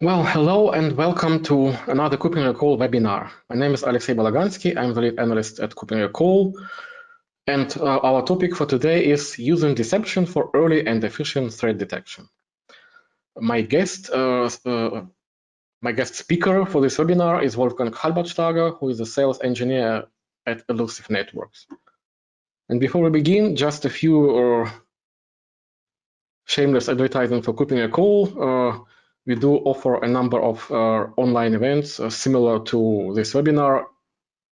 Well, hello and welcome to another KuppingerCole webinar. My name is Alexei Balaganski. I'm the lead analyst at KuppingerCole. And our topic for today is using deception for early and efficient threat detection. My guest speaker for this webinar is Wolfgang Halbartschlager, who is a sales engineer at Illusive Networks. And before we begin, just a few shameless advertising for KuppingerCole. We do offer a number of online events similar to this webinar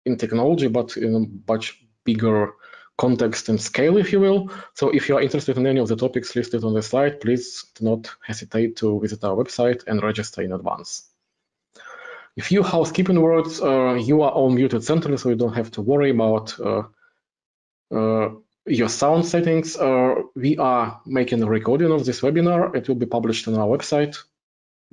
in technology, but in a much bigger context and scale, if you will. So if you are interested in any of the topics listed on the slide, please do not hesitate to visit our website and register in advance. A few housekeeping words. You are all muted centrally, so you don't have to worry about your sound settings. We are making a recording of this webinar. It will be published on our website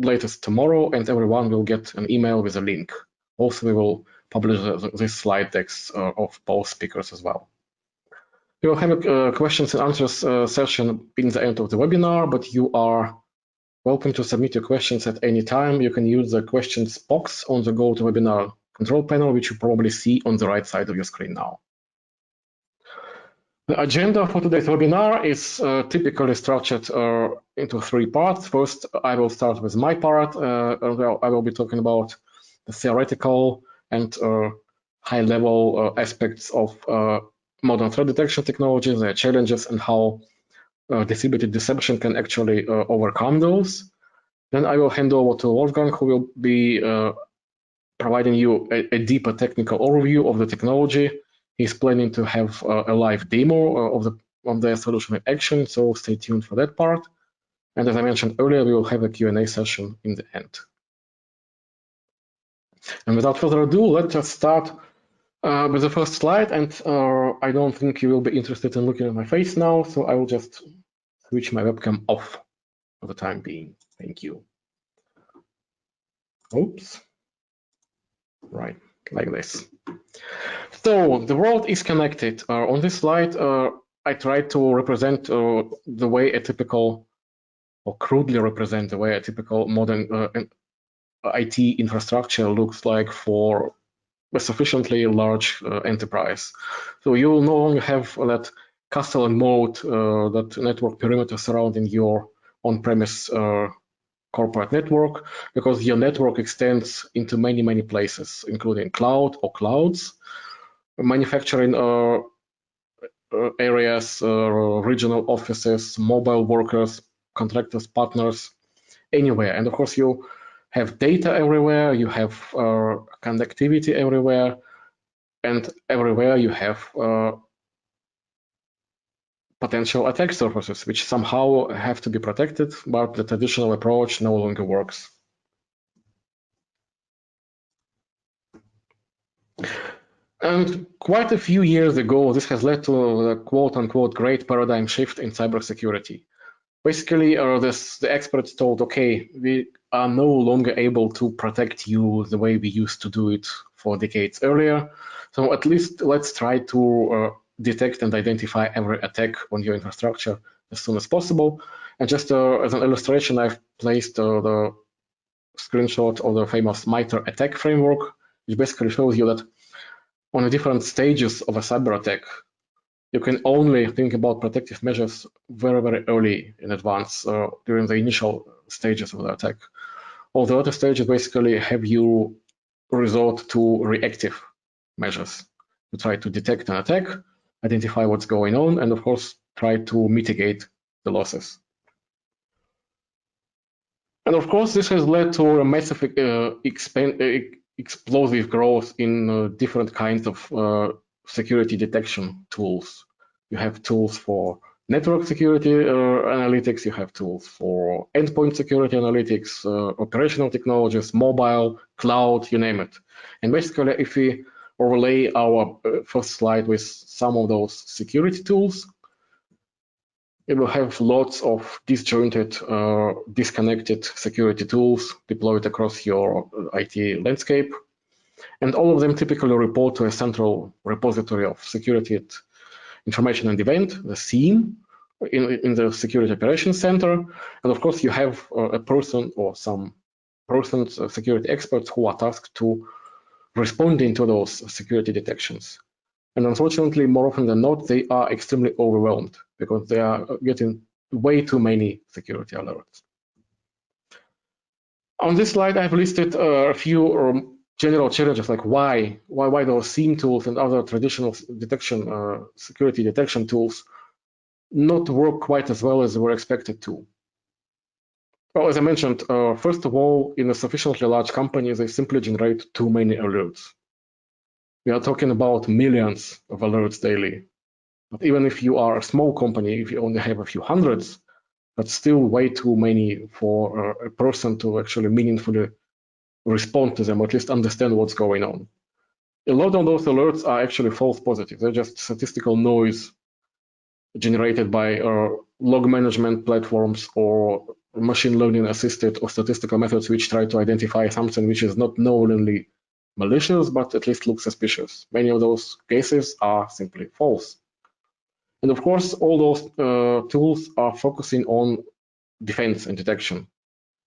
latest tomorrow, and everyone will get an email with a link. Also, we will publish this slide decks of both speakers as well. We will have a questions and answers session in the end of the webinar, but you are welcome to submit your questions at any time. You can use the questions box on the GoToWebinar control panel, which you probably see on the right side of your screen now. The agenda for today's webinar is typically structured into three parts. First, I will start with my part. I will be talking about the theoretical and high-level aspects of modern threat detection technologies, their challenges, and how distributed deception can actually overcome those. Then I will hand over to Wolfgang, who will be providing you a deeper technical overview of the technology. He's planning to have a live demo of the solution in action, so stay tuned for that part. And as I mentioned earlier, we will have a Q&A session in the end. And without further ado, let's just start with the first slide. And I don't think you will be interested in looking at my face now, so I will just switch my webcam off for the time being. Thank you. Oops. Right, like this. So the world is connected. On this slide, I tried to represent the way a typical, or crudely represent the way a typical modern IT infrastructure looks like for a sufficiently large enterprise. So you will no longer have that castle and moat, that network perimeter surrounding your on-premise corporate network, because your network extends into many, many places, including cloud or clouds, manufacturing areas, regional offices, mobile workers, contractors, partners, anywhere. And of course, you have data everywhere, you have connectivity everywhere, and everywhere you have potential attack surfaces, which somehow have to be protected, but the traditional approach no longer works. And quite a few years ago, this has led to the quote-unquote great paradigm shift in cybersecurity. Basically, the experts told, okay, we are no longer able to protect you the way we used to do it for decades earlier. So at least let's try to detect and identify every attack on your infrastructure as soon as possible. And just as an illustration, I've placed the screenshot of the famous MITRE attack framework, which basically shows you that on the different stages of a cyber attack, you can only think about protective measures very, very early in advance during the initial stages of the attack. All the other stages basically have you resort to reactive measures. You try to detect an attack, identify what's going on, and of course, try to mitigate the losses. And of course, this has led to a massive explosive growth in different kinds of security detection tools. You have tools for network security analytics, you have tools for endpoint security analytics, operational technologies, mobile, cloud, you name it. And basically, if we overlay our first slide with some of those security tools, it will have lots of disjointed, disconnected security tools deployed across your IT landscape. And all of them typically report to a central repository of security information and event, the SIEM, in the Security Operations Center. And of course, you have a person or some persons, security experts who are tasked to responding to those security detections. And unfortunately, more often than not, they are extremely overwhelmed because they are getting way too many security alerts. On this slide, I've listed a few general challenges, like why those SIEM tools and other traditional detection, security detection tools not work quite as well as they were expected to. Well, as I mentioned, first of all, in a sufficiently large company, they simply generate too many alerts. We are talking about millions of alerts daily. But even if you are a small company, if you only have a few hundreds, that's still way too many for a person to actually meaningfully respond to them, or at least understand what's going on. A lot of those alerts are actually false positives. They're just statistical noise generated by log management platforms or machine learning assisted or statistical methods which try to identify something which is not knowingly malicious, but at least looks suspicious. Many of those cases are simply false. And of course, all those tools are focusing on defense and detection.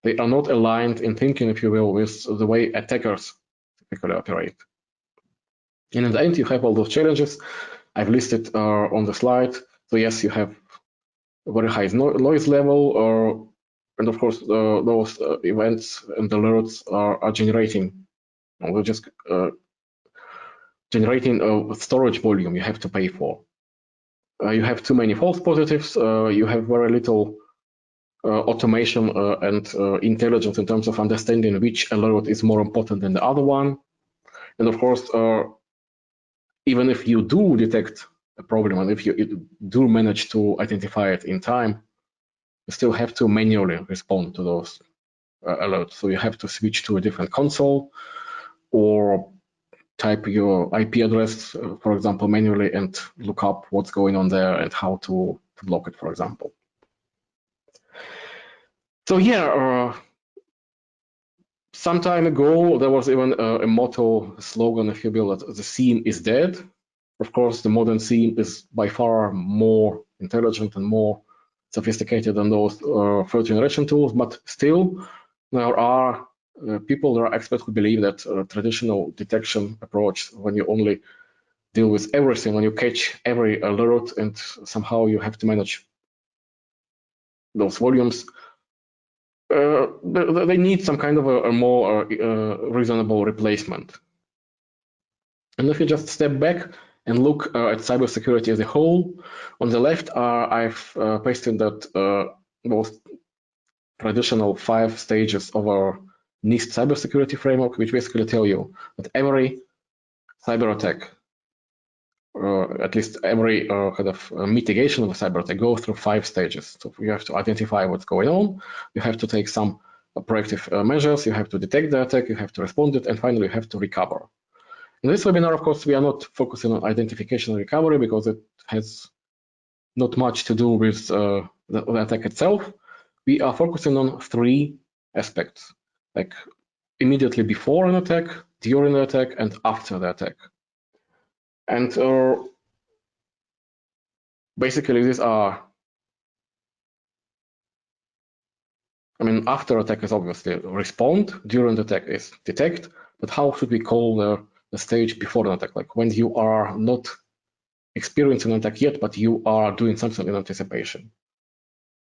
They are not aligned in thinking, if you will, with the way attackers typically operate. And in the end, you have all those challenges I've listed on the slide. So yes, you have a very high noise level, and of course, those events and alerts are generating. We're just generating a storage volume you have to pay for. You have too many false positives. You have very little automation and intelligence in terms of understanding which alert is more important than the other one. And of course, even if you do detect a problem and if you do manage to identify it in time, you still have to manually respond to those alerts. So you have to switch to a different console or type your IP address, for example, manually and look up what's going on there and how to block it, for example. So yeah, some time ago, there was even a motto, a slogan, if you will, that the SIEM is dead. Of course, the modern SIEM is by far more intelligent and more sophisticated than those first generation tools, but still there are people, there are experts who believe that traditional detection approach, when you only deal with everything, when you catch every alert and somehow you have to manage those volumes, they need some kind of a more reasonable replacement. And if you just step back and look at cybersecurity as a whole, on the left I've pasted that most traditional 5 stages of our NIST cybersecurity framework, which basically tell you that every cyber attack, at least every kind of mitigation of a cyber attack, goes through 5 stages. So you have to identify what's going on, you have to take some proactive measures, you have to detect the attack, you have to respond to it, and finally you have to recover. In this webinar, of course, we are not focusing on identification and recovery because it has not much to do with the attack itself. We are focusing on 3 aspects, like immediately before an attack, during the attack, and after the attack. And basically these are, after attack is obviously respond, during the attack is detect, but how should we call the stage before an attack, like when you are not experiencing an attack yet, but you are doing something in anticipation?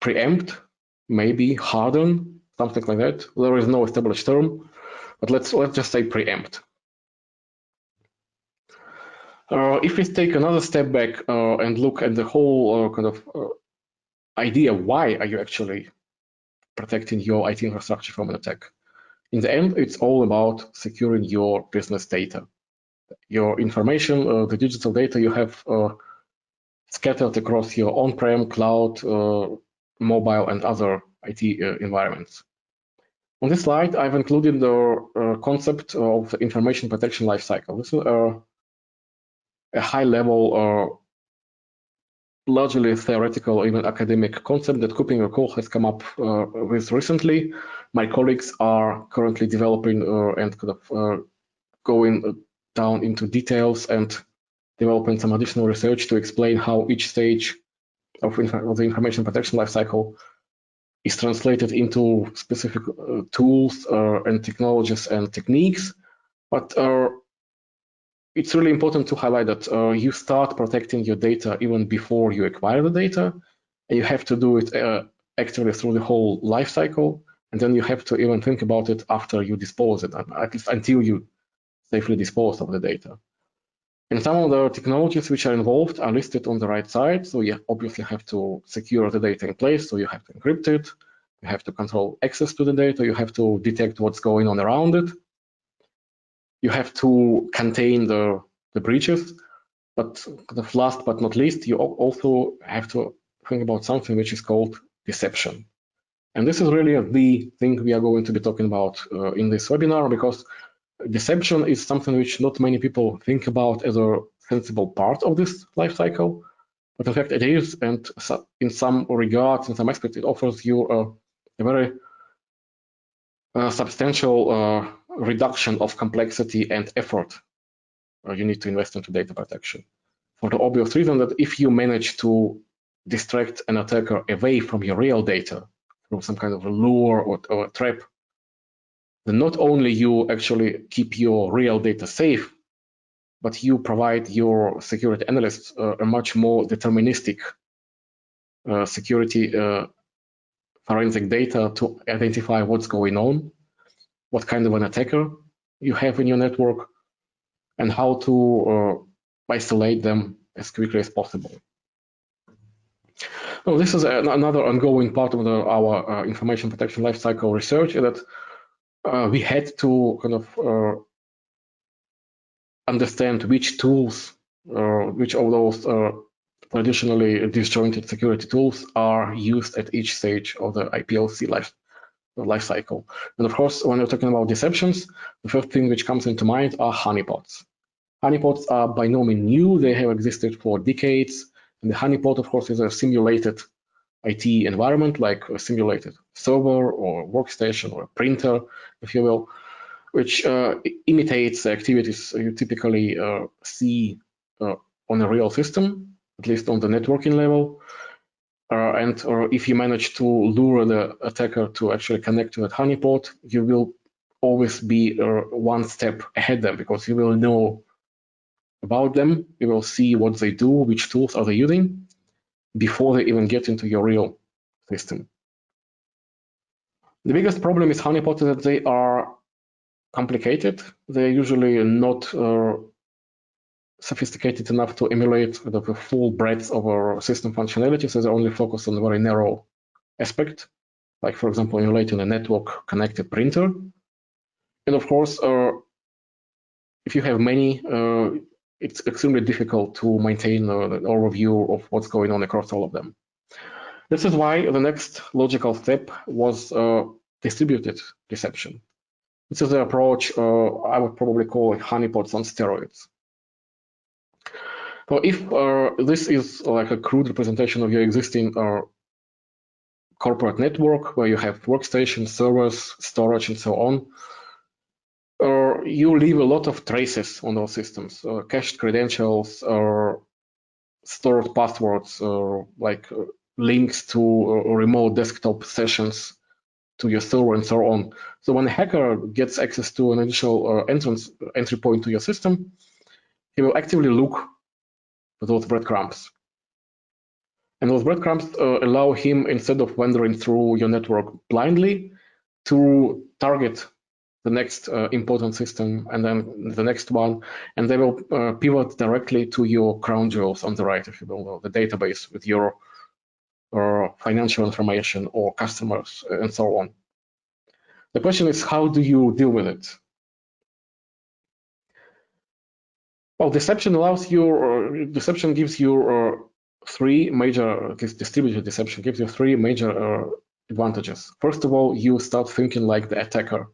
Preempt, maybe harden, something like that. There is no established term, but let's just say preempt. If we take another step back and look at the whole kind of idea, why are you actually protecting your IT infrastructure from an attack? In the end, it's all about securing your business data. Your information, the digital data you have scattered across your on-prem, cloud, mobile, and other IT environments. On this slide, I've included the concept of the information protection lifecycle. This is a high-level, largely theoretical, even academic concept that KuppingerCole has come up with recently. My colleagues are currently developing and kind of going down into details and developing some additional research to explain how each stage of the information protection lifecycle is translated into specific tools and technologies and techniques. But it's really important to highlight that you start protecting your data even before you acquire the data, and you have to do it actually through the whole life cycle, and then you have to even think about it after you dispose it, at least until you safely dispose of the data. And some of the technologies which are involved are listed on the right side. So you obviously have to secure the data in place. So you have to encrypt it. You have to control access to the data. You have to detect what's going on around it. You have to contain the breaches. But last but not least, you also have to think about something which is called deception. And this is really the thing we are going to be talking about in this webinar, because deception is something which not many people think about as a sensible part of this life cycle, but in fact it is, and in some regards, in some aspects, it offers you a very substantial reduction of complexity and effort you need to invest into data protection. For the obvious reason that if you manage to distract an attacker away from your real data through some kind of a lure or a trap, then not only you actually keep your real data safe, but you provide your security analysts a much more deterministic security forensic data to identify what's going on, what kind of an attacker you have in your network, and how to isolate them as quickly as possible. Now, this is another ongoing part of our information protection lifecycle research, that we had to kind of understand which tools, which of those traditionally disjointed security tools are used at each stage of the IPLC life cycle. And of course, when we're talking about deceptions, the first thing which comes into mind are honeypots. Honeypots are by no means new. They have existed for decades. And the honeypot, of course, is a simulated IT environment, like a simulated server or workstation or a printer, if you will, which imitates the activities you typically see on a real system, at least on the networking level. And if you manage to lure the attacker to actually connect to that honeypot, you will always be one step ahead of them, because you will know about them, you will see what they do, which tools are they using, before they even get into your real system. The biggest problem with honeypots is that they are complicated. They're usually not sophisticated enough to emulate the full breadth of our system functionality, so they only focus on a very narrow aspect, like, for example, emulating a network connected printer. And of course, if you have many, it's extremely difficult to maintain an overview of what's going on across all of them. This is why the next logical step was distributed deception. This is the approach I would probably call it honeypots on steroids. So if this is like a crude representation of your existing corporate network, where you have workstations, servers, storage, and so on, you leave a lot of traces on those systems, cached credentials, or stored passwords, like links to remote desktop sessions to your server, and so on. So when a hacker gets access to an initial entry point to your system, he will actively look for those breadcrumbs. And those breadcrumbs allow him, instead of wandering through your network blindly, to target the next important system and then the next one, and they will pivot directly to your crown jewels on the right, if you will, the database with your financial information or customers and so on. The question is, how do you deal with it? Well, deception gives you three major, distributed deception gives you three major advantages. First of all, you start thinking like the attacker.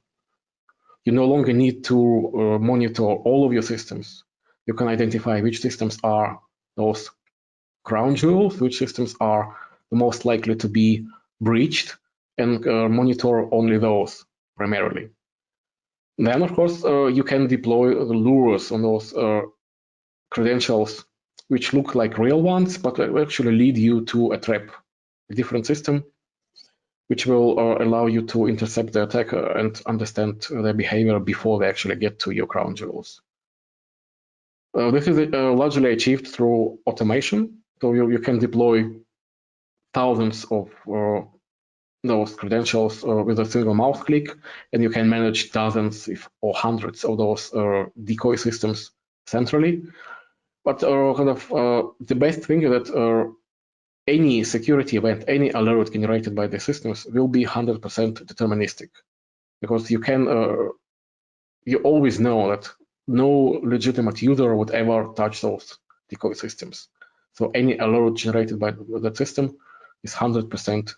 You no longer need to monitor all of your systems. You can identify which systems are those crown jewels, which systems are the most likely to be breached, and monitor only those primarily. Then, of course, you can deploy the lures on those credentials, which look like real ones, but actually lead you to a trap, a different system, which will allow you to intercept the attacker and understand their behavior before they actually get to your crown jewels. This is largely achieved through automation. So you can deploy thousands of those credentials with a single mouse click, and you can manage dozens or hundreds of those decoy systems centrally. But the best thing is that any security event, any alert generated by the systems will be 100% deterministic, because you always know that no legitimate user would ever touch those decoy systems. So any alert generated by that system is 100%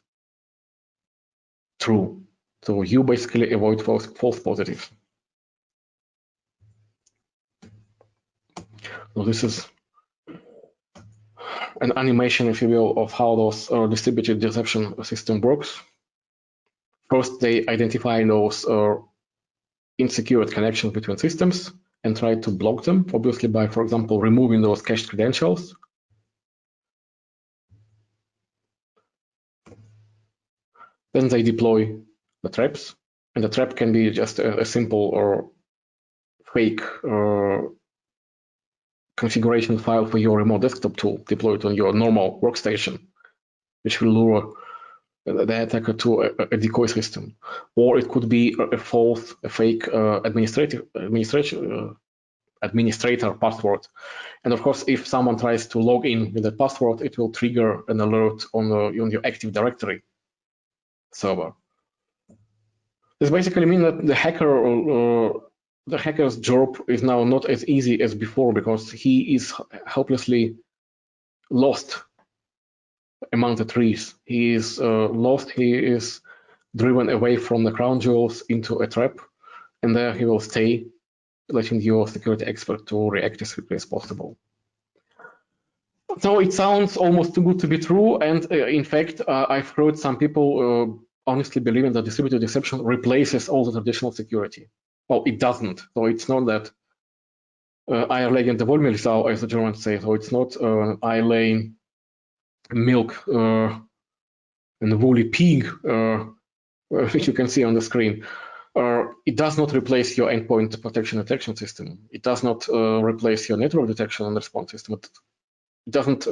true. So you basically avoid false positives. So this is an animation, if you will, of how those distributed deception system works. First, they identify those insecure connections between systems and try to block them, obviously by, for example, removing those cached credentials. Then they deploy the traps, and the trap can be just a simple or fake configuration file for your remote desktop tool deployed on your normal workstation, which will lure the attacker to a decoy system. Or it could be a fake administrator password. And of course, if someone tries to log in with that password, it will trigger an alert on your Active Directory server. This basically means that the hacker's job is now not as easy as before, because he is helplessly lost among the trees. He is lost, he is driven away from the crown jewels into a trap, and there he will stay, letting your security expert to react as quickly as possible. So it sounds almost too good to be true, and in fact, I've heard some people honestly believing that distributed deception replaces all the traditional security. Well, it doesn't. So it's not that eierlegende Wollmilchsau, as the Germans say. So it's not I lay milk and a woolly pig, which you can see on the screen. It does not replace your endpoint protection detection system. It does not replace your network detection and response system. It doesn't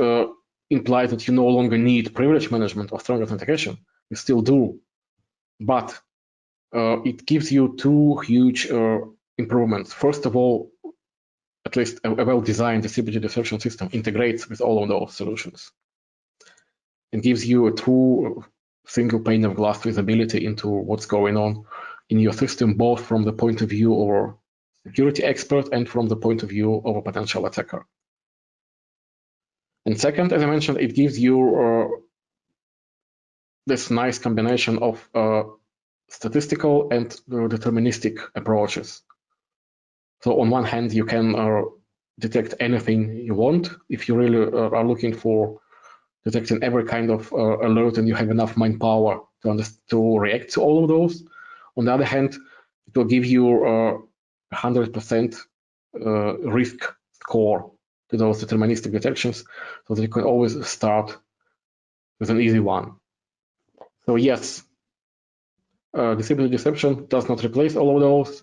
imply that you no longer need privilege management or strong authentication. You still do, but it gives you two huge improvements. First of all, at least a well-designed distributed deception system integrates with all of those solutions and gives you a true single pane of glass visibility into what's going on in your system, both from the point of view of a security expert and from the point of view of a potential attacker. And second, as I mentioned, it gives you this nice combination of statistical and deterministic approaches. So on one hand, you can detect anything you want. If you really are looking for detecting every kind of alert and you have enough manpower to react to all of those. On the other hand, it will give you 100% risk score to those deterministic detections, so that you can always start with an easy one. So yes, distributed deception does not replace all of those,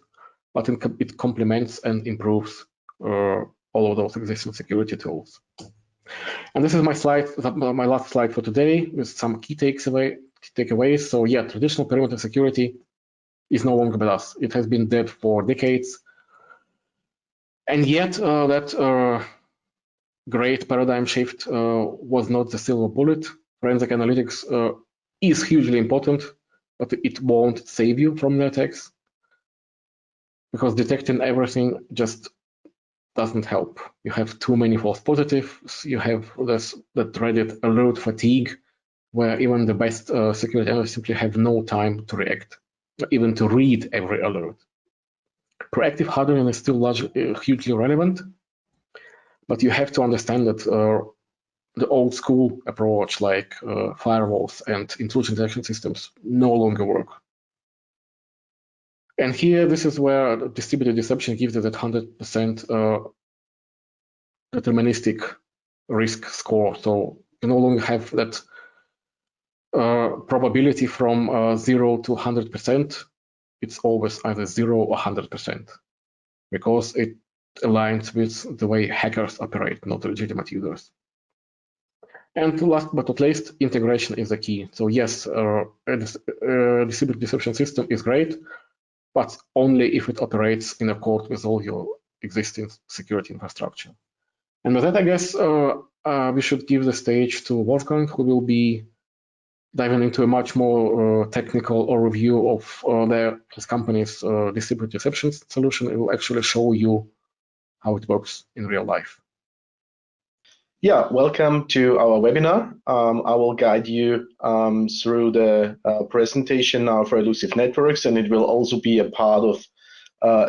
but it complements and improves all of those existing security tools. And this is my slide, my last slide for today, with some key takeaways. So yeah, traditional perimeter security is no longer with us. It has been dead for decades. And yet that great paradigm shift was not the silver bullet. Forensic analytics is hugely important, but it won't save you from the attacks, because detecting everything just doesn't help. You have too many false positives. You have that dreaded alert fatigue, where even the best security analysts simply have no time to react, even to read every alert. Proactive hardening is still hugely relevant, but you have to understand that the old school approach, like firewalls and intrusion detection systems, no longer work. And here, this is where distributed deception gives you that 100% deterministic risk score. So you no longer have that probability from 0 to 100%, it's always either 0 or 100%, because it aligns with the way hackers operate, not legitimate users. And last but not least, integration is the key. So yes, a distributed deception system is great, but only if it operates in accord with all your existing security infrastructure. And with that, I guess we should give the stage to Wolfgang, who will be diving into a much more technical overview of his company's distributed deception solution. It will actually show you how it works in real life. Yeah, welcome to our webinar. I will guide you through the presentation now for Illusive Networks, and it will also be a part of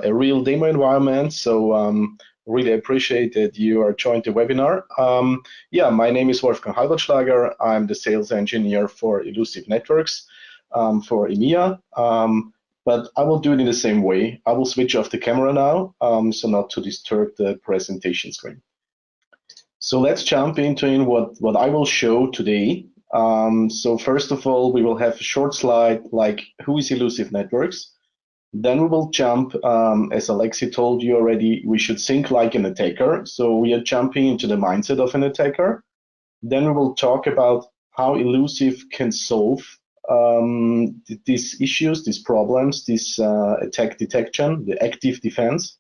a real demo environment. So really appreciate that you are joined the webinar. Yeah, my name is Wolfgang Halbartschlager. I'm the sales engineer for Illusive Networks for EMEA. But I will do it in the same way. I will switch off the camera now, so not to disturb the presentation screen. So let's jump into what I will show today. So first of all, we will have a short slide like who is Illusive Networks. Then we will jump, as Alexei told you already, we should think like an attacker. So we are jumping into the mindset of an attacker. Then we will talk about how Illusive can solve these issues, these problems, this attack detection, the active defense.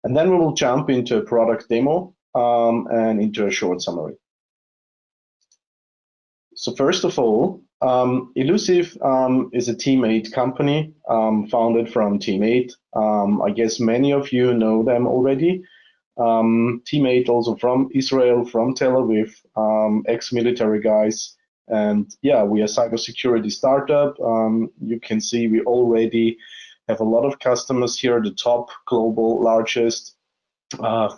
And then we will jump into a product demo and into a short summary. So first of all, Illusive is a Team8 company founded from Team8. I guess many of you know them already. Team8 also from Israel, from Tel Aviv, ex-military guys. And yeah, we are a cybersecurity startup. You can see we already have a lot of customers here, the top global largest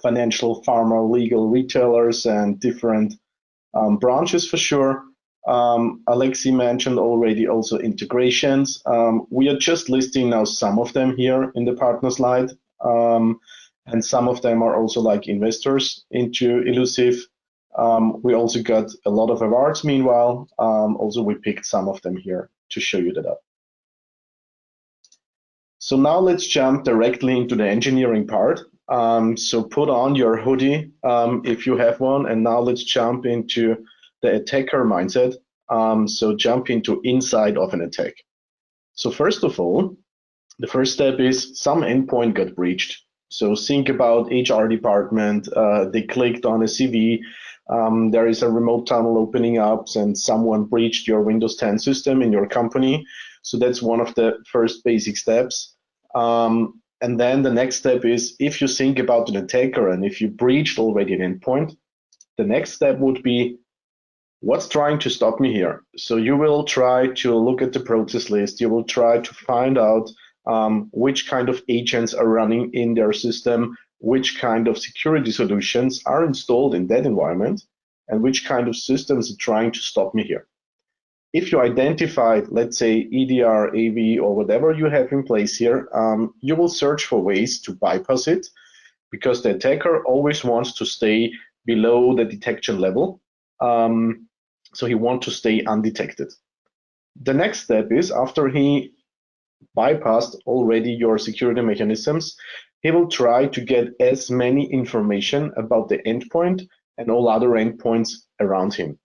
financial, pharma, legal retailers and different branches for sure. Alexei mentioned already also integrations. We are just listing now some of them here in the partner slide. And some of them are also like investors into Illusive. We also got a lot of awards meanwhile. Also, we picked some of them here to show you that up. So now let's jump directly into the engineering part. So put on your hoodie if you have one, and now let's jump into the attacker mindset. So jump into inside of an attack. So first of all, the first step is some endpoint got breached. So think about HR department, they clicked on a CV, there is a remote tunnel opening up and someone breached your Windows 10 system in your company. So that's one of the first basic steps. And then the next step is if you think about an attacker and if you breached already an endpoint, the next step would be what's trying to stop me here? So you will try to look at the process list. You will try to find out which kind of agents are running in their system, which kind of security solutions are installed in that environment, and which kind of systems are trying to stop me here. If you identified, let's say, EDR, AV, or whatever you have in place here, you will search for ways to bypass it because the attacker always wants to stay below the detection level. So he wants to stay undetected. The next step is after he bypassed already your security mechanisms, he will try to get as many information about the endpoint and all other endpoints around him.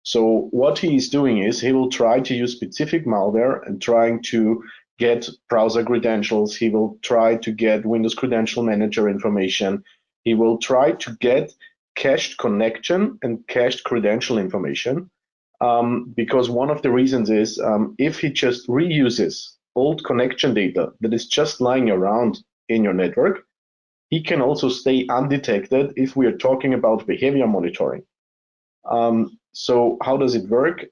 So what he is doing is he will try to use specific malware and trying to get browser credentials. He will try to get Windows Credential Manager information. He will try to get cached connection and cached credential information because one of the reasons is if he just reuses old connection data that is just lying around in your network, he can also stay undetected if we are talking about behavior monitoring. So how does it work?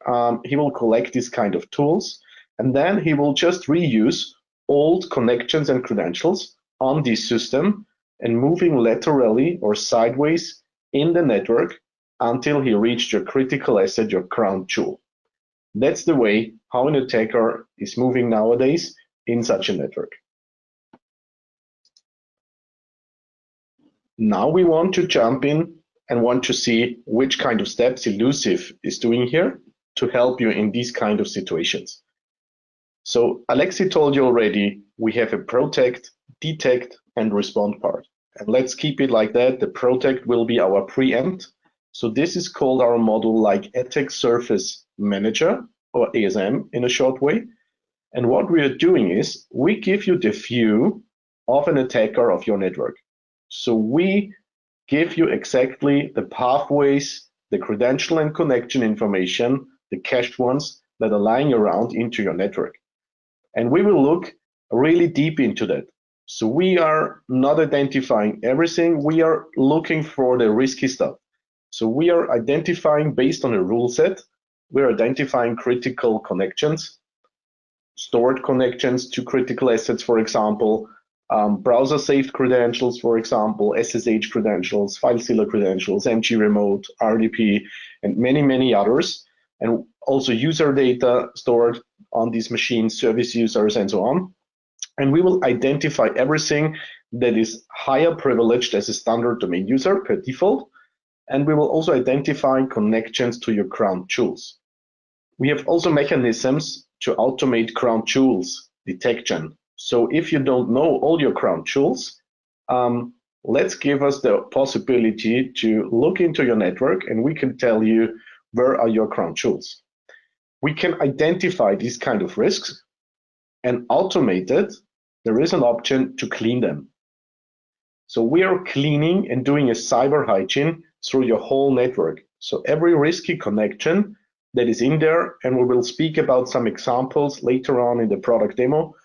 He will collect these kind of tools, and then he will just reuse old connections and credentials on this system and moving laterally or sideways in the network until he reached your critical asset, your crown jewel. That's the way how an attacker is moving nowadays in such a network. Now we want to jump in and want to see which kind of steps Illusive is doing here to help you in these kind of situations. So Alexei told you already, we have a protect, detect, and respond part. And let's keep it like that. The protect will be our preempt. So this is called our model like Attack Surface Manager, or ASM in a short way. And what we are doing is we give you the view of an attacker of your network. So we give you exactly the pathways, the credential and connection information, the cached ones that are lying around into your network. And we will look really deep into that. So we are not identifying everything. We are looking for the risky stuff. So we are identifying based on a rule set. We're identifying critical connections, stored connections to critical assets, for example, browser-saved credentials, for example, SSH credentials, FileZilla credentials, MG Remote, RDP, and many, many others. And also user data stored on these machines, service users, and so on. And we will identify everything that is higher privileged as a standard domain user per default. And we will also identify connections to your crown jewels. We have also mechanisms to automate crown jewels detection. So if you don't know all your crown jewels, let's give us the possibility to look into your network and we can tell you where are your crown jewels. We can identify these kind of risks and automated, there is an option to clean them. So we are cleaning and doing a cyber hygiene through your whole network. So every risky connection that is in there, and we will speak about some examples later on in the product demo,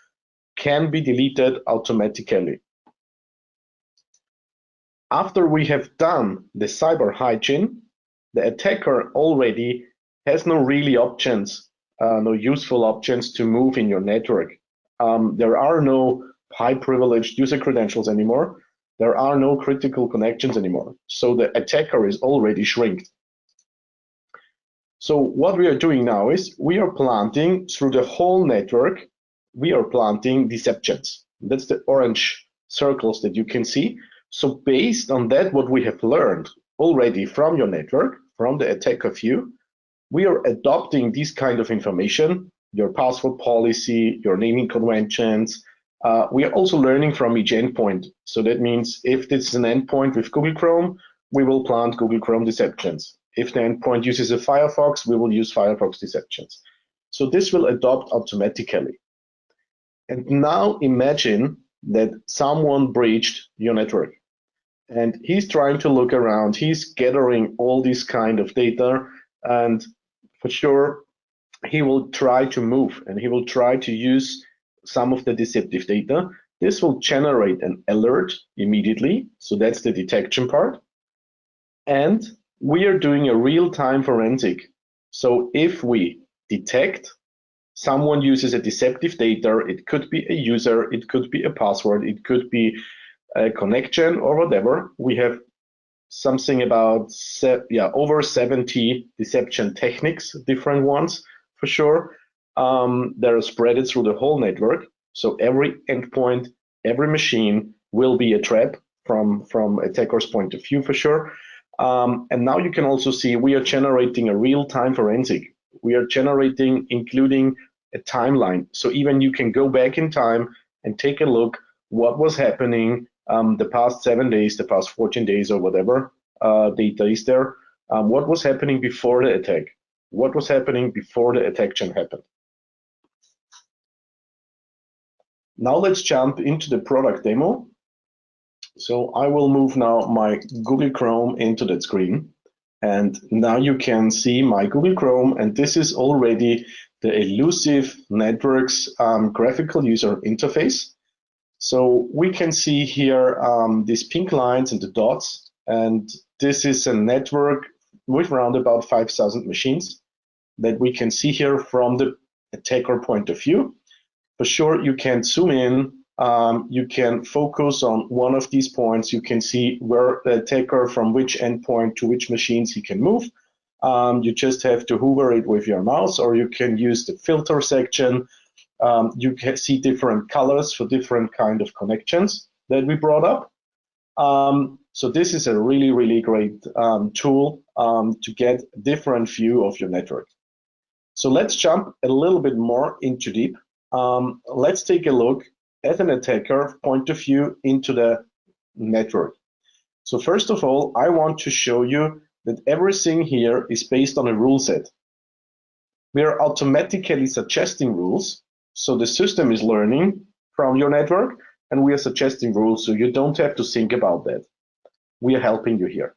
can be deleted automatically. After we have done the cyber hygiene, the attacker already has no really options, no useful options to move in your network. There are no high privileged user credentials anymore. There are no critical connections anymore. So the attacker is already shrinked. So what we are doing now is we are planting through the whole network, we are planting deceptions. That's the orange circles that you can see. So based on that, what we have learned already from your network, from the attacker view, we are adopting this kind of information, your password policy, your naming conventions. We are also learning from each endpoint. So that means if this is an endpoint with Google Chrome, we will plant Google Chrome deceptions. If the endpoint uses a Firefox, we will use Firefox deceptions. So this will adopt automatically. And now imagine that someone breached your network and he's trying to look around, he's gathering all this kind of data, and for sure he will try to move and he will try to use some of the deceptive data. This will generate an alert immediately. So that's the detection part. And we are doing a real-time forensic. So if we detect someone uses a deceptive data, it could be a user, it could be a password, it could be a connection or whatever. We have something about over 70 deception techniques, different ones for sure. That are spread through the whole network. So every endpoint, every machine will be a trap from attacker's point of view for sure. And now you can also see we are generating a real-time forensic. We are generating, including a timeline. So even you can go back in time and take a look what was happening the past 7 days, the past 14 days or whatever data is there. What was happening before the attack? What was happening before the attack happened? Now let's jump into the product demo. So I will move now my Google Chrome into that screen. And now you can see my Google Chrome, and this is already the Illusive Networks graphical user interface. So we can see here these pink lines and the dots, and this is a network with around about 5,000 machines that we can see here from the attacker point of view. For sure, you can zoom in, you can focus on one of these points, you can see where the attacker from which endpoint to which machines he can move. You just have to hover it with your mouse, or you can use the filter section. You can see different colors for different kind of connections that we brought up. So this is a really, really great tool to get a different view of your network. So let's jump a little bit more into deep. Let's take a look at an attacker point of view into the network. So first of all, I want to show you that everything here is based on a rule set. We are automatically suggesting rules, so the system is learning from your network, and we are suggesting rules, so you don't have to think about that. We are helping you here.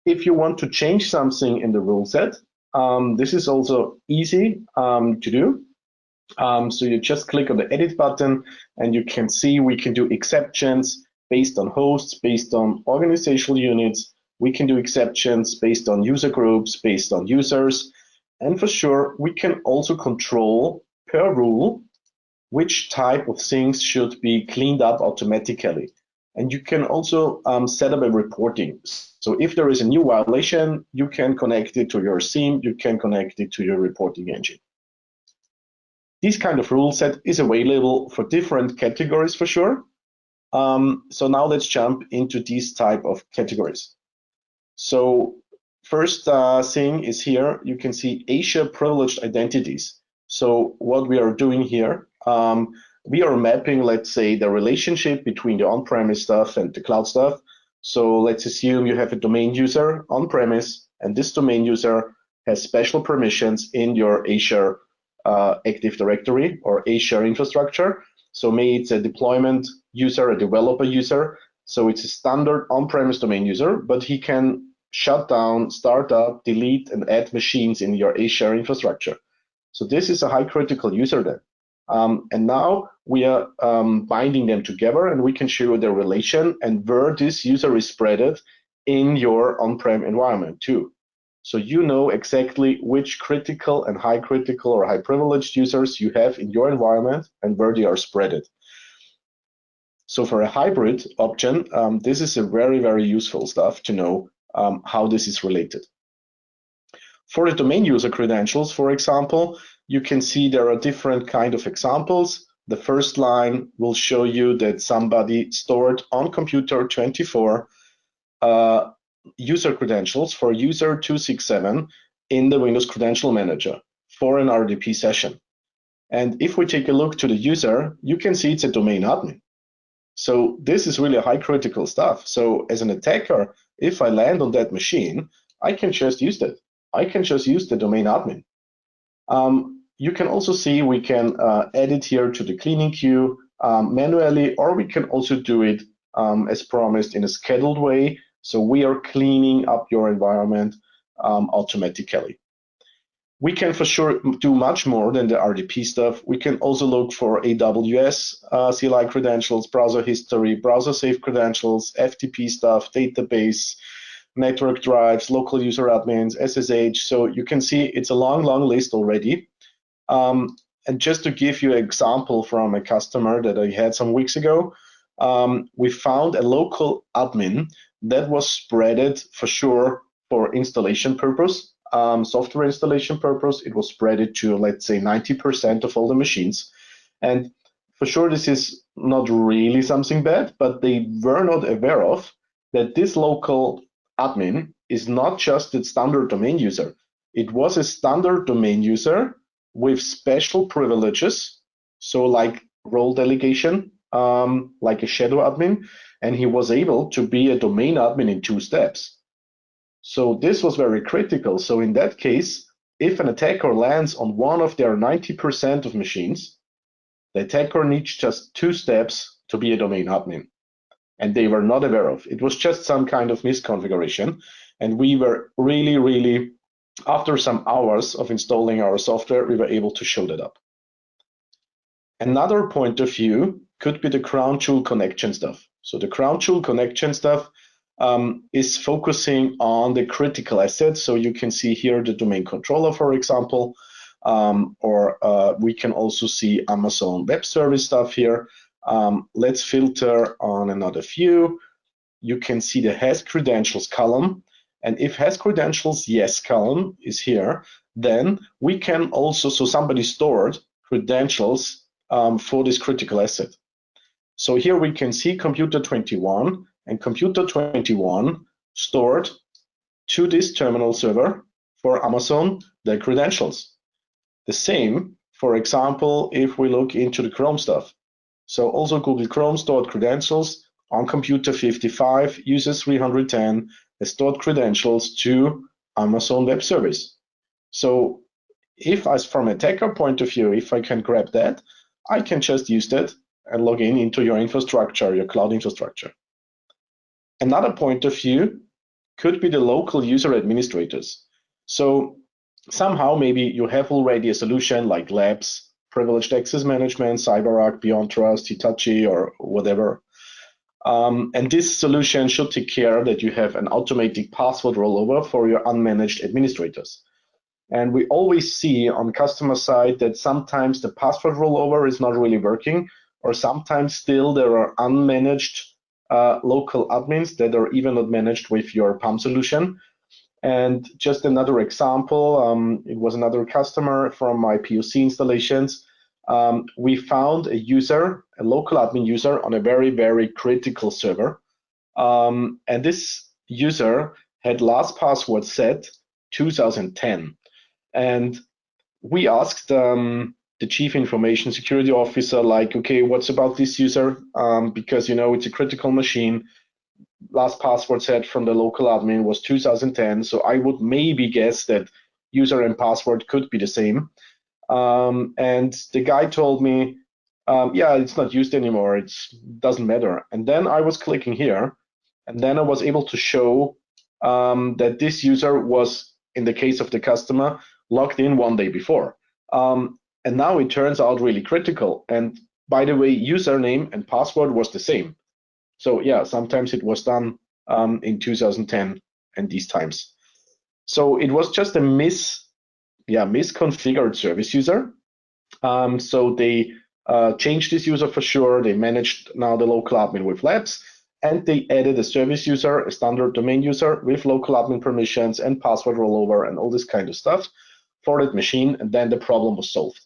If you want to change something in the rule set, this is also easy to do. So you just click on the edit button, and you can see we can do exceptions based on hosts, based on organizational units. We can do exceptions based on user groups, based on users. And for sure, we can also control per rule which type of things should be cleaned up automatically. And you can also set up a reporting. So if there is a new violation, you can connect it to your SIEM, you can connect it to your reporting engine. This kind of rule set is available for different categories for sure. So now let's jump into these type of categories. So first thing is here, you can see Asia privileged identities. So what we are doing here, we are mapping, let's say, the relationship between the on-premise stuff and the cloud stuff. So let's assume you have a domain user on-premise, and this domain user has special permissions in your Azure Active Directory or Azure infrastructure. So maybe it's a deployment user, a developer user. So it's a standard on-premise domain user, but he can shut down, start up, delete, and add machines in your Azure infrastructure. So this is a high critical user then. And now we are binding them together, and we can show the relation and where this user is spreaded in your on-prem environment too. So you know exactly which critical and high critical or high privileged users you have in your environment and where they are spreaded. So for a hybrid option, this is a very, very useful stuff to know how this is related. For the domain user credentials, for example, you can see there are different kind of examples. The first line will show you that somebody stored on computer 24 user credentials for user 267 in the Windows Credential Manager for an RDP session. And if we take a look to the user, you can see it's a domain admin. So this is really high critical stuff. So as an attacker, if I land on that machine, I can just use that. I can just use the domain admin. You can also see we can add it here to the cleaning queue manually, or we can also do it as promised in a scheduled way. So we are cleaning up your environment automatically. We can for sure do much more than the RDP stuff. We can also look for AWS CLI credentials, browser history, browser safe credentials, FTP stuff, database, network drives, local user admins, SSH. So you can see it's a long, long list already. And just to give you an example from a customer that I had some weeks ago, we found a local admin that was spreaded for sure for installation purpose, software installation purpose. It was spreaded to, let's say, 90% of all the machines. And for sure, this is not really something bad, but they were not aware of that this local admin is not just a standard domain user. It was a standard domain user with special privileges, so like role delegation, like a shadow admin, and he was able to be a domain admin in 2 steps. So this was very critical. So in that case, if an attacker lands on one of their 90% of machines, the attacker needs just 2 steps to be a domain admin. And they were not aware of. It was just some kind of misconfiguration. And we were really, really, after some hours of installing our software, we were able to show that up. Another point of view could be the crown jewel connection stuff. So the crown jewel connection stuff is focusing on the critical assets. So you can see here the domain controller, for example, or we can also see Amazon Web Service stuff here. Let's filter on another view. You can see the has credentials column. And if has credentials yes column is here, then we can also, so somebody stored credentials for this critical asset. So here we can see computer 21, and computer 21 stored to this terminal server for Amazon the credentials. The same, for example, if we look into the Chrome stuff. So also Google Chrome stored credentials on computer 55, user 310 has stored credentials to Amazon Web Service. So if, as from an attacker point of view, if I can grab that, I can just use that and log in into your infrastructure, your cloud infrastructure. Another point of view could be the local user administrators. So somehow maybe you have already a solution like Labs, Privileged Access Management, CyberArk, Beyond Trust, Hitachi, or whatever. And this solution should take care that you have an automatic password rollover for your unmanaged administrators. And we always see on customer side that sometimes the password rollover is not really working, or sometimes still there are unmanaged local admins that are even not managed with your PAM solution. And just another example, it was another customer from my POC installations. We found a user, a local admin user on a very, very critical server. And this user had last password set 2010. And we asked the chief information security officer, like, okay, what's about this user? Because, you know, it's a critical machine. Last password set from the local admin was 2010. So I would maybe guess that user and password could be the same. And the guy told me, yeah, it's not used anymore. It doesn't matter. And then I was clicking here, and then I was able to show that this user was, in the case of the customer, logged in one day before. And now it turns out really critical. And by the way, username and password was the same. So yeah, sometimes it was done in 2010 and these times. So it was just a misconfigured service user. So they changed this user for sure. They managed now the local admin with Labs, and they added a service user, a standard domain user with local admin permissions and password rollover and all this kind of stuff for that machine, and then the problem was solved.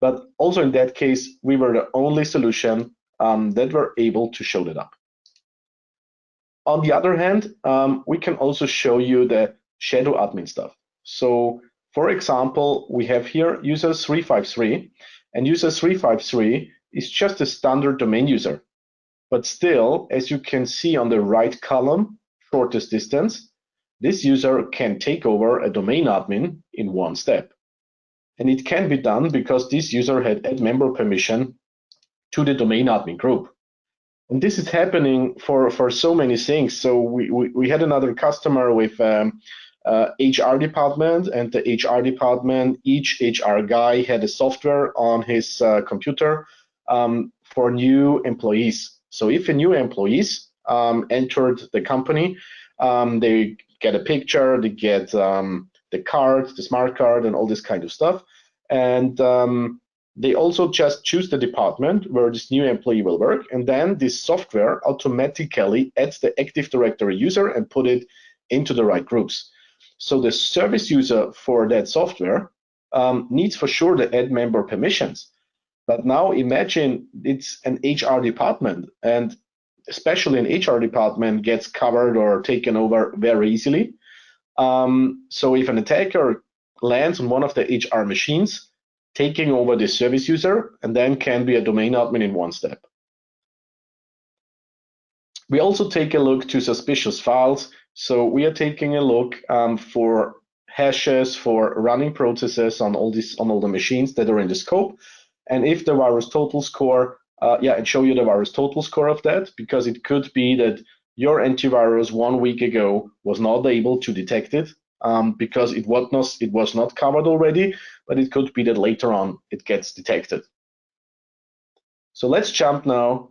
But also in that case, we were the only solution that were able to show that up. On the other hand, we can also show you the shadow admin stuff. So for example, we have here user 353, and user 353 is just a standard domain user. But still, as you can see on the right column, shortest distance, this user can take over a domain admin in one step. And it can be done because this user had add member permission to the domain admin group. And this is happening for so many things. So we had another customer with HR department, and the HR department, each HR guy had a software on his computer for new employees. So if a new employees entered the company, they get a picture, they get the card, the smart card, and all this kind of stuff. And they also just choose the department where this new employee will work, and then this software automatically adds the Active Directory user and put it into the right groups. So the service user for that software needs for sure the add member permissions. But now imagine it's an HR department, and especially an HR department gets covered or taken over very easily. So if an attacker lands on one of the HR machines, taking over the service user, and then can be a domain admin in one step. We also take a look to suspicious files. So we are taking a look for hashes, for running processes on all the machines that are in the scope. And if the virus total score, and show you the virus total score of that, because it could be that your antivirus 1 week ago was not able to detect it because it was not covered already, but it could be that later on it gets detected. So let's jump now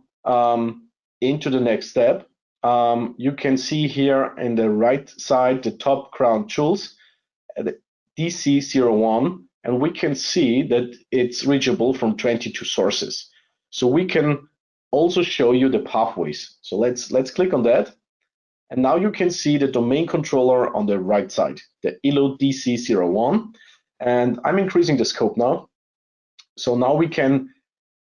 into the next step. You can see here in the right side, the top crown jewels, the DC01, and we can see that it's reachable from 22 sources. So we can also show you the pathways. So let's click on that. And now you can see the domain controller on the right side, the ILO DC01. And I'm increasing the scope now. So now we can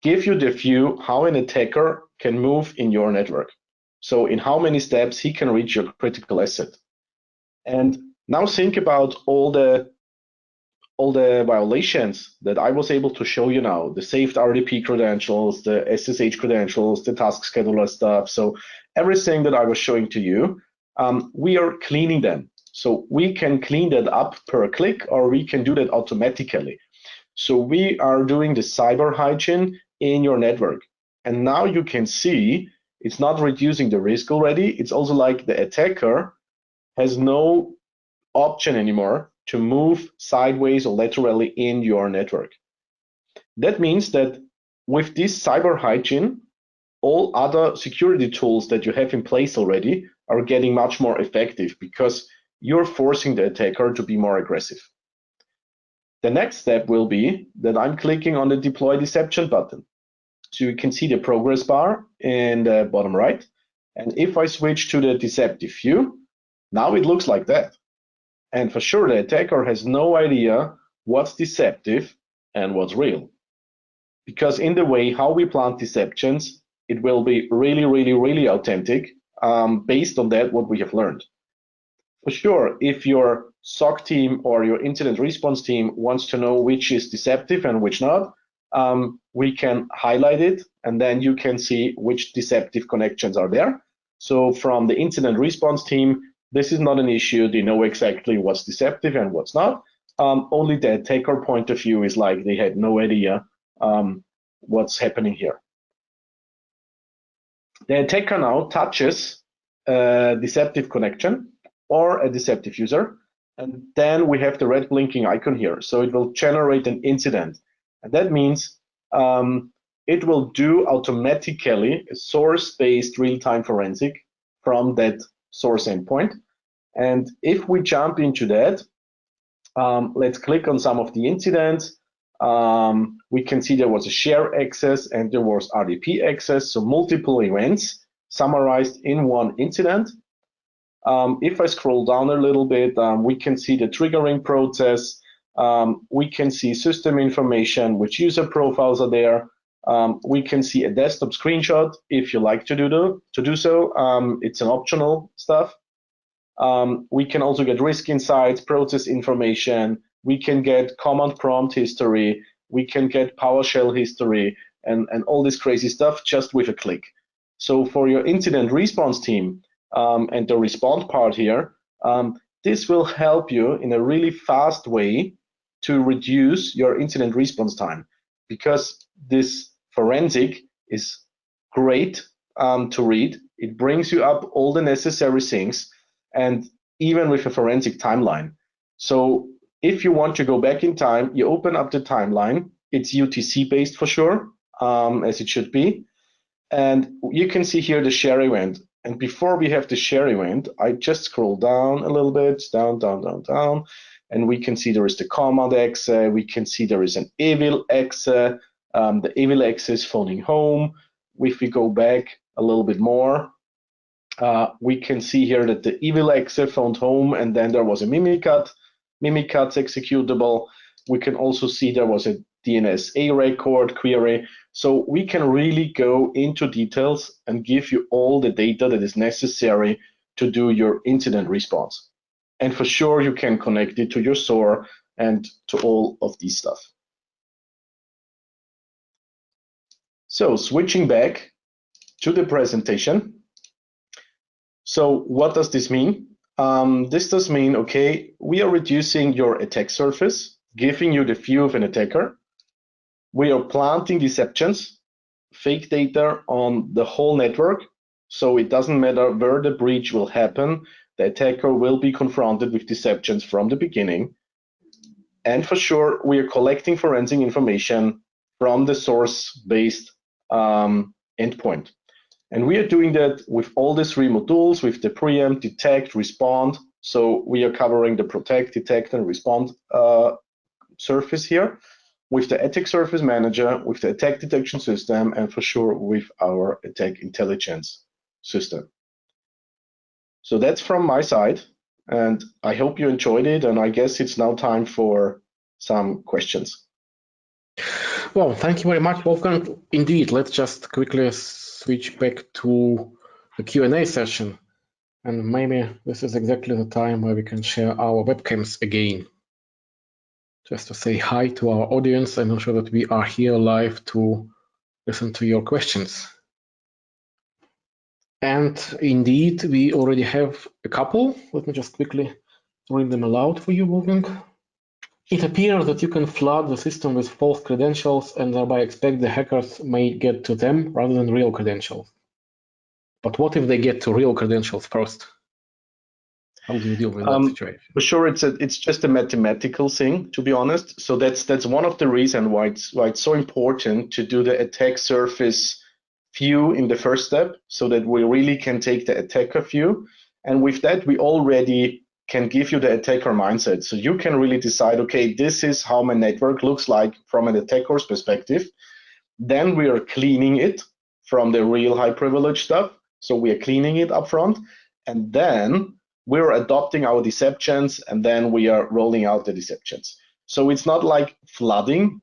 give you the view how an attacker can move in your network. So in how many steps he can reach your critical asset. And now think about all the all the violations that I was able to show you now, the saved RDP credentials, the SSH credentials, the task scheduler stuff, so everything that I was showing to you, we are cleaning them. So we can clean that up per click, or we can do that automatically. So we are doing the cyber hygiene in your network. And now you can see it's not reducing the risk already. It's also like the attacker has no option anymore to move sideways or laterally in your network. That means that with this cyber hygiene, all other security tools that you have in place already are getting much more effective because you're forcing the attacker to be more aggressive. The next step will be that I'm clicking on the deploy deception button. So you can see the progress bar in the bottom right. And if I switch to the deceptive view, now it looks like that. And for sure, the attacker has no idea what's deceptive and what's real. Because in the way how we plant deceptions, it will be really, really, really authentic based on that, what we have learned. For sure, if your SOC team or your incident response team wants to know which is deceptive and which not, we can highlight it, and then you can see which deceptive connections are there. So from the incident response team, this is not an issue. They know exactly what's deceptive and what's not. Only the attacker point of view is like they had no idea what's happening here. The attacker now touches a deceptive connection or a deceptive user, and then we have the red blinking icon here. So it will generate an incident. And that means it will do automatically a source-based real-time forensic from that source endpoint. And if we jump into that, let's click on some of the incidents. We can see there was a share access and there was RDP access, so multiple events summarized in one incident. If I scroll down a little bit, we can see the triggering process. We can see system information, which user profiles are there. We can see a desktop screenshot if you like to do so. It's an optional stuff. We can also get risk insights, process information. We can get command prompt history. We can get PowerShell history and all this crazy stuff just with a click. So for your incident response team and the respond part here, this will help you in a really fast way to reduce your incident response time, because this forensic is great to read. It brings you up all the necessary things, and even with a forensic timeline. So if you want to go back in time, you open up the timeline. It's UTC based for sure, as it should be. And you can see here the share event. And before we have the share event, I just scroll down a little bit, down, and we can see there is the command exe. We can see there is an evil exe. The evil exe is phoning home. If we go back a little bit more, we can see here that the evil exe phoned home, and then there was a Mimikatz executable. We can also see there was a DNSA record query. So we can really go into details and give you all the data that is necessary to do your incident response. And for sure, you can connect it to your SOAR and to all of these stuff. So switching back to the presentation. So what does this mean? This does mean, okay, we are reducing your attack surface, giving you the view of an attacker. We are planting deceptions, fake data on the whole network. So it doesn't matter where the breach will happen, the attacker will be confronted with deceptions from the beginning. And for sure, we are collecting forensic information from the source-based endpoint. And we are doing that with all these three modules, with the preempt, detect, respond. So we are covering the protect, detect, and respond surface here, with the attack surface manager, with the attack detection system, and for sure with our attack intelligence system. So that's from my side, and I hope you enjoyed it, and I guess it's now time for some questions. Well, thank you very much, Wolfgang. Indeed, let's just quickly switch back to the Q&A session. And maybe this is exactly the time where we can share our webcams again. just to say hi to our audience and ensure that we are here live to listen to your questions. And indeed, we already have a couple. Let me just quickly read them aloud for you, Wolfgang. It appears that you can flood the system with false credentials and thereby expect the hackers may get to them rather than real credentials. But what if they get to real credentials first? How do you deal with that situation? For sure, it's just a mathematical thing, to be honest. So that's one of the reasons why it's so important to do the attack surface view in the first step, so that we really can take the attacker view. And with that, we already can give you the attacker mindset. So you can really decide, okay, this is how my network looks like from an attacker's perspective. Then we are cleaning it from the real high privilege stuff. So we are cleaning it up front. And then we're adopting our deceptions, and then we are rolling out the deceptions. So it's not like flooding.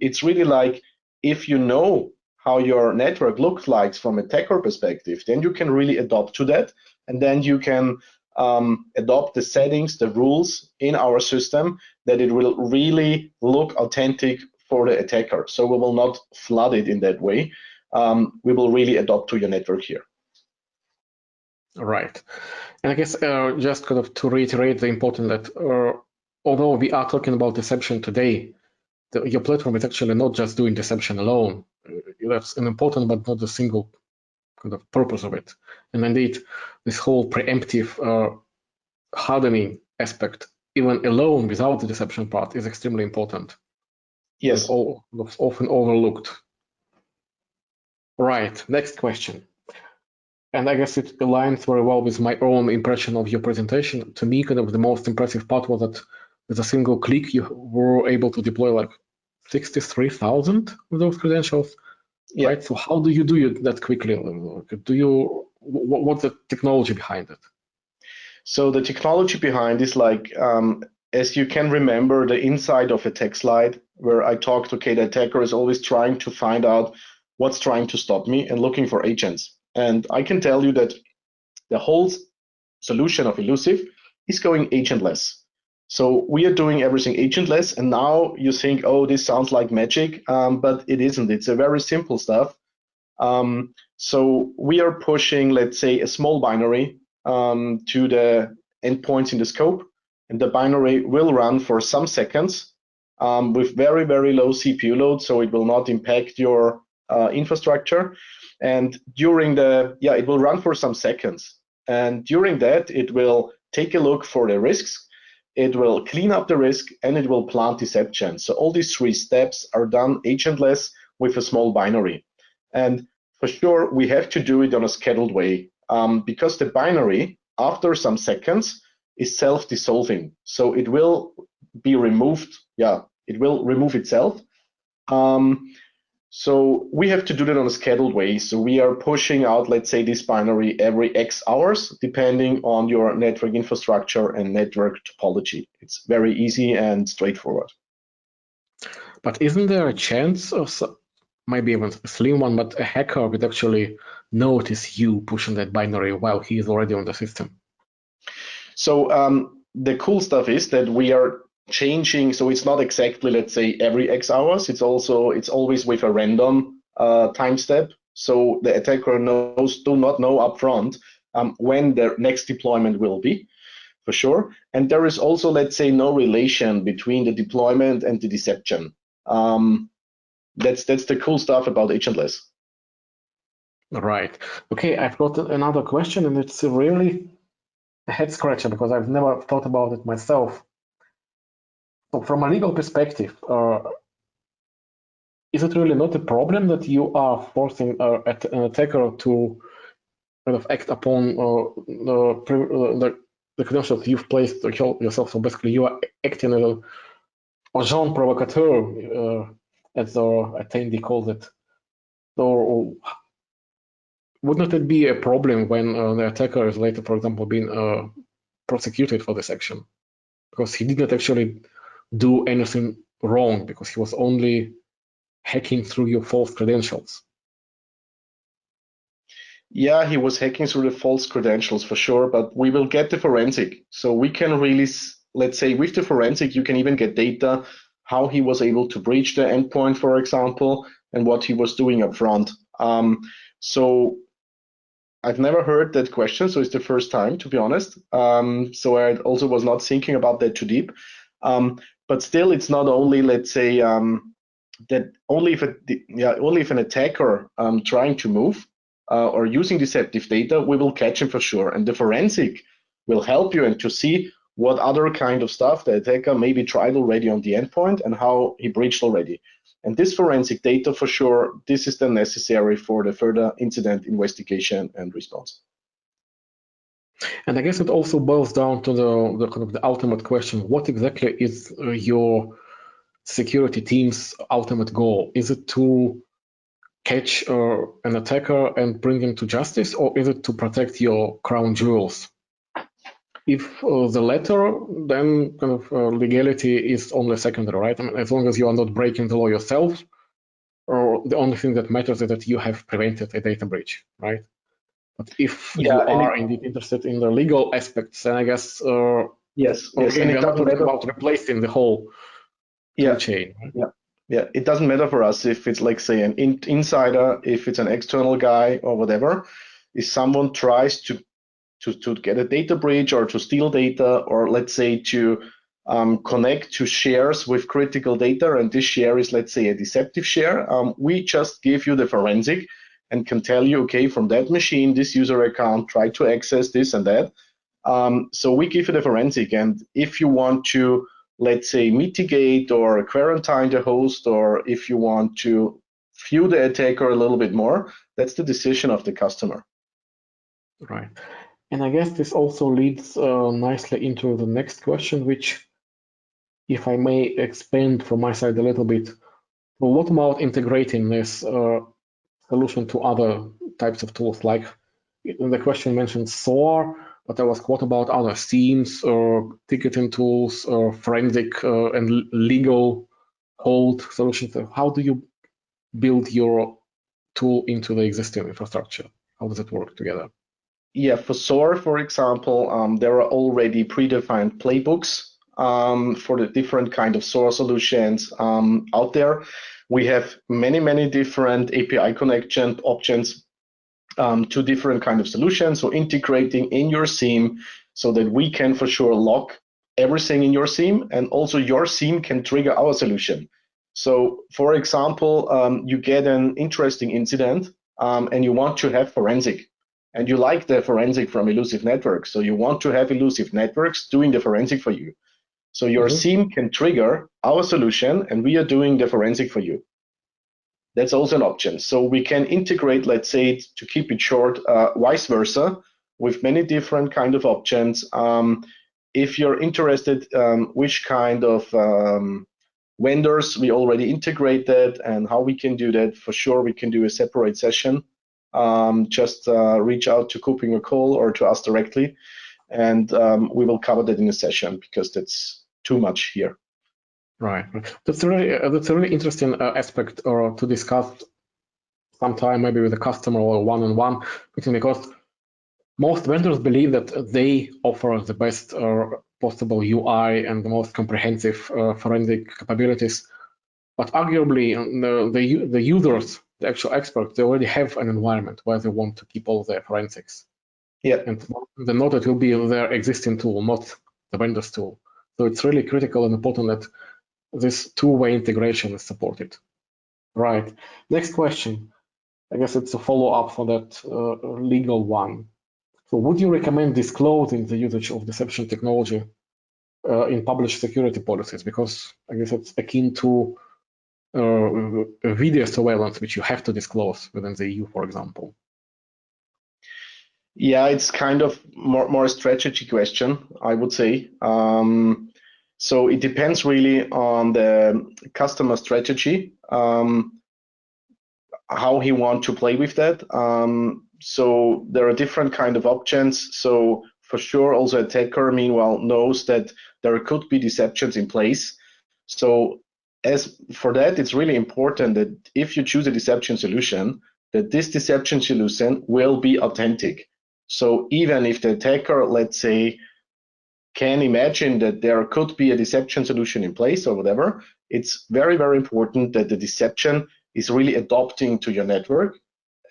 It's really like, if you know how your network looks like from a attacker perspective, then you can really adopt to that. And then you can adopt the settings, the rules in our system that it will really look authentic for the attacker. So we will not flood it in that way. We will really adopt to your network here. Right. And I guess just kind of to reiterate the important that although we are talking about deception today, your platform is actually not just doing deception alone. That's an important but not the single kind of purpose of it. And indeed, this whole preemptive hardening aspect, even alone without the deception part, is extremely important. Yes. Often overlooked. Right, next question. And I guess it aligns very well with my own impression of your presentation. To me, kind of the most impressive part was that with a single click, you were able to deploy like 63,000 of those credentials. Yeah. Right? So how do you do that quickly? What's the technology behind it? So the technology behind is like, as you can remember, the inside of a tech slide where I talked, okay, the attacker is always trying to find out what's trying to stop me and looking for agents. And I can tell you that the whole solution of Illusive is going agentless. So we are doing everything agentless. And now you think, oh, this sounds like magic, but it isn't. It's a very simple stuff. So we are pushing, let's say, a small binary to the endpoints in the scope. And the binary will run for some seconds with very, very low CPU load. So it will not impact your infrastructure. And during it will run for some seconds. And during that, it will take a look for the risks. It will clean up the risk, and it will plant deception. So all these three steps are done agentless with a small binary. And for sure, we have to do it on a scheduled way because the binary, after some seconds, is self-dissolving. So it will be removed. Yeah, it will remove itself. So we have to do that on a scheduled way. So we are pushing out, let's say, this binary every X hours, depending on your network infrastructure and network topology. It's very easy and straightforward. But isn't there a chance of, maybe even a slim one, but a hacker would actually notice you pushing that binary while he is already on the system? So the cool stuff is that we are changing, so it's not exactly, let's say, every X hours. It's always with a random time step. So the attacker do not know upfront when the next deployment will be, for sure. And there is also, let's say, no relation between the deployment and the deception. That's the cool stuff about agentless. Right. Okay, I've got another question, and it's really a head scratcher because I've never thought about it myself. So from a legal perspective, is it really not a problem that you are forcing an attacker to kind of act upon the credentials you've placed yourself? So basically, you are acting as an agent provocateur, as the attendee calls it. So wouldn't it be a problem when the attacker is later, for example, being prosecuted for this action? Because he didn't actually do anything wrong, because he was only hacking through your false credentials. Yeah, he was hacking through the false credentials for sure, but we will get the forensic. So we can really let's say with the forensic, you can even get data, how he was able to breach the endpoint, for example, and what he was doing up front. So I've never heard that question, so it's the first time, to be honest. So I also was not thinking about that too deep. But still, it's not only, let's say, that only if an attacker trying to move or using deceptive data, we will catch him for sure. And the forensic will help you and to see what other kind of stuff the attacker maybe tried already on the endpoint and how he breached already. And this forensic data, for sure, this is then necessary for the further incident investigation and response. And I guess it also boils down to the kind of the ultimate question: what exactly is your security team's ultimate goal? Is it to catch an attacker and bring him to justice, or is it to protect your crown jewels? If the latter, then kind of legality is only secondary, right? I mean, as long as you are not breaking the law yourself, or the only thing that matters is that you have prevented a data breach, right? But if you are indeed interested in the legal aspects, then I guess yes, again, and we it are not doesn't talking matter about replacing the whole tool chain. Right? Yeah, it doesn't matter for us if it's like, say, an insider, if it's an external guy or whatever. If someone tries to get a data breach or to steal data, or let's say to connect to shares with critical data, and this share is, let's say, a deceptive share, we just give you the forensic and can tell you, okay, from that machine, this user account tried to access this and that. So we give you the forensic, and if you want to, let's say, mitigate or quarantine the host, or if you want to view the attacker a little bit more, that's the decision of the customer. Right. And I guess this also leads nicely into the next question, which, if I may expand from my side a little bit, well, what about integrating this solution to other types of tools? Like the question mentioned SOAR, but there was what about other SIEMs or ticketing tools or forensic and legal hold solutions? How do you build your tool into the existing infrastructure? How does it work together? Yeah, for SOAR, for example, there are already predefined playbooks for the different kind of SOAR solutions out there. We have many different API connection options to different kind of solutions. So integrating in your SIEM so that we can for sure lock everything in your SIEM, and also your SIEM can trigger our solution. So for example, you get an interesting incident and you want to have forensic. And you like the forensic from Illusive Networks, so you want to have Illusive Networks doing the forensic for you. So your SIEM can trigger our solution, and we are doing the forensic for you. That's also an option. So we can integrate, let's say, to keep it short, vice versa, with many different kind of options. If you're interested, which kind of vendors we already integrated and how we can do that, for sure we can do a separate session. Just reach out to KuppingerCole or to us directly, and we will cover that in a session, because that's too much here. Right. That's a really interesting aspect or to discuss sometime, maybe with a customer or one-on-one, because most vendors believe that they offer the best possible UI and the most comprehensive forensic capabilities, but arguably the users, the actual experts, they already have an environment where they want to keep all their forensics. Yeah. And the node that will be their existing tool, not the vendor's tool. So it's really critical and important that this two-way integration is supported. Right. Next question. I guess it's a follow-up for that legal one. So would you recommend disclosing the usage of deception technology in published security policies? Because I guess it's akin to video surveillance, which you have to disclose within the EU, for example. Yeah, it's kind of more a strategy question, I would say. So it depends really on the customer strategy, how he want to play with that. So there are different kind of options. So for sure, also attacker, meanwhile, knows that there could be deceptions in place. So as for that, it's really important that if you choose a deception solution, that this deception solution will be authentic. So even if the attacker, let's say, can imagine that there could be a deception solution in place or whatever, it's very, very important that the deception is really adopting to your network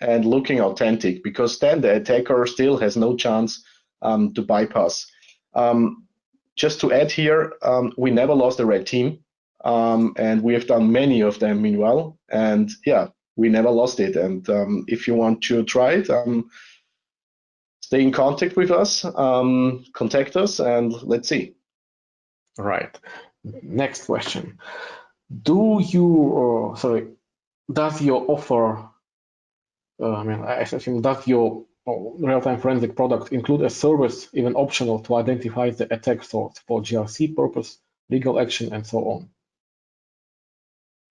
and looking authentic, because then the attacker still has no chance to bypass. Just to add here, we never lost a red team, and we have done many of them meanwhile, and yeah, we never lost it. And if you want to try it, stay in contact with us, contact us, and let's see. Right. Next question. Does your offer, I think, does your real-time forensic product include a service, even optional, to identify the attack source for GRC purpose, legal action, and so on?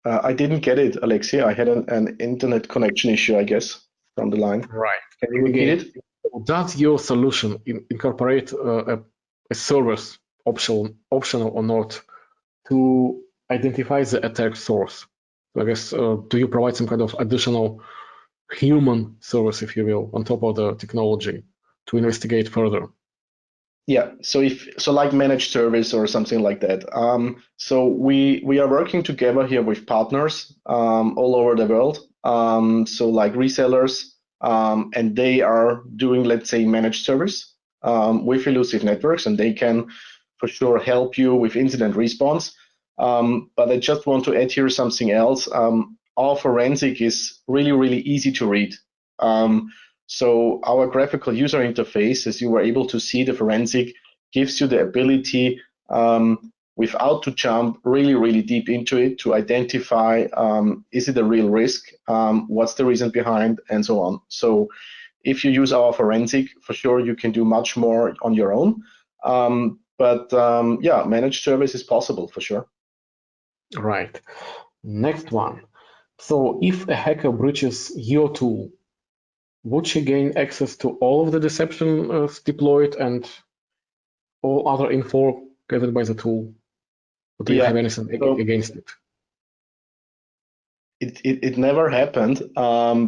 I didn't get it, Alexei. I had an internet connection issue, I guess, from the line. Right. Can you repeat it? Does your solution incorporate a service, optional or not, to identify the attack source? So I guess, do you provide some kind of additional human service, if you will, on top of the technology to investigate further? Yeah, so like managed service or something like that. So we are working together here with partners all over the world. So like resellers, and they are doing, let's say, managed service with Illusive Networks, and they can for sure help you with incident response. But I just want to add here something else. Our forensic is really, really easy to read. So our graphical user interface, as you were able to see, the forensic gives you the ability without to jump really, really deep into it to identify, is it a real risk? What's the reason behind, and so on. So if you use our forensic, for sure, you can do much more on your own. But yeah, managed service is possible for sure. Right. Next one. So if a hacker breaches your tool, would she gain access to all of the deception deployed and all other info gathered by the tool? Or do you have anything against it? It never happened,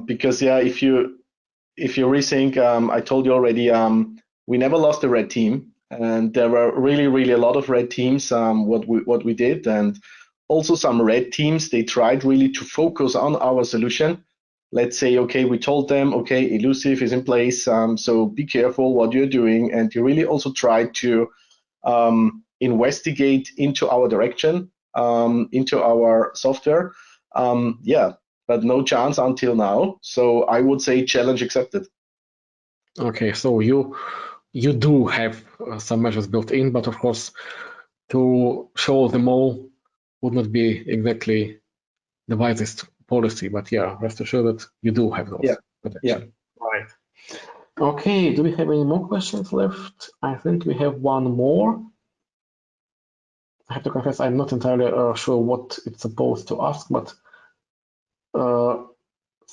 because yeah, if you rethink, I told you already, we never lost a red team, and there were really, really a lot of red teams. What we did, and also some red teams, they tried really to focus on our solution. Let's say, okay, we told them, okay, Illusive is in place, so be careful what you're doing, and you really also tried to investigate into our direction, into our software. Yeah, but no chance until now. So I would say challenge accepted. Okay, so you do have some measures built in, but of course, to show them all would not be exactly the wisest policy. But yeah, rest assured that you do have those protection. Right. Okay, do we have any more questions left? I think we have one more. I have to confess, I'm not entirely sure what it's supposed to ask, but so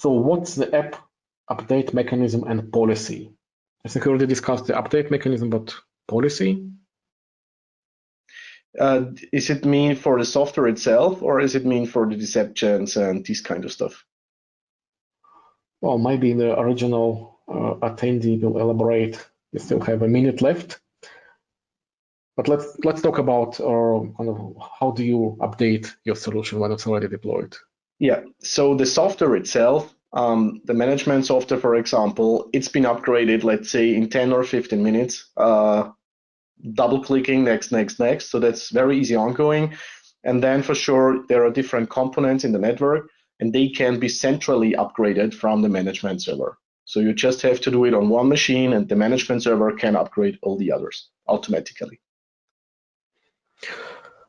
what's the app update mechanism and policy? I think we already discussed the update mechanism, but policy? Is it mean for the software itself, or is it mean for the deceptions and this kind of stuff? Well, maybe the original attendee will elaborate. We still have a minute left. But let's talk about kind of how do you update your solution when it's already deployed? Yeah, so the software itself, the management software, for example, it's been upgraded, let's say, in 10 or 15 minutes, double clicking, next. So that's very easy ongoing. And then for sure, there are different components in the network, and they can be centrally upgraded from the management server. So you just have to do it on one machine, and the management server can upgrade all the others automatically.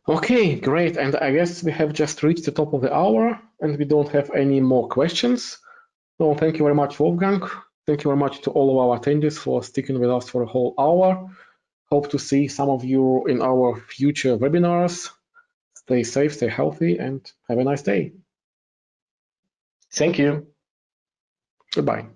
Okay, great. And I guess we have just reached the top of the hour, and we don't have any more questions. So thank you very much, Wolfgang. Thank you very much to all of our attendees for sticking with us for a whole hour. Hope to see some of you in our future webinars. Stay safe, stay healthy, and have a nice day. Thank you. Goodbye.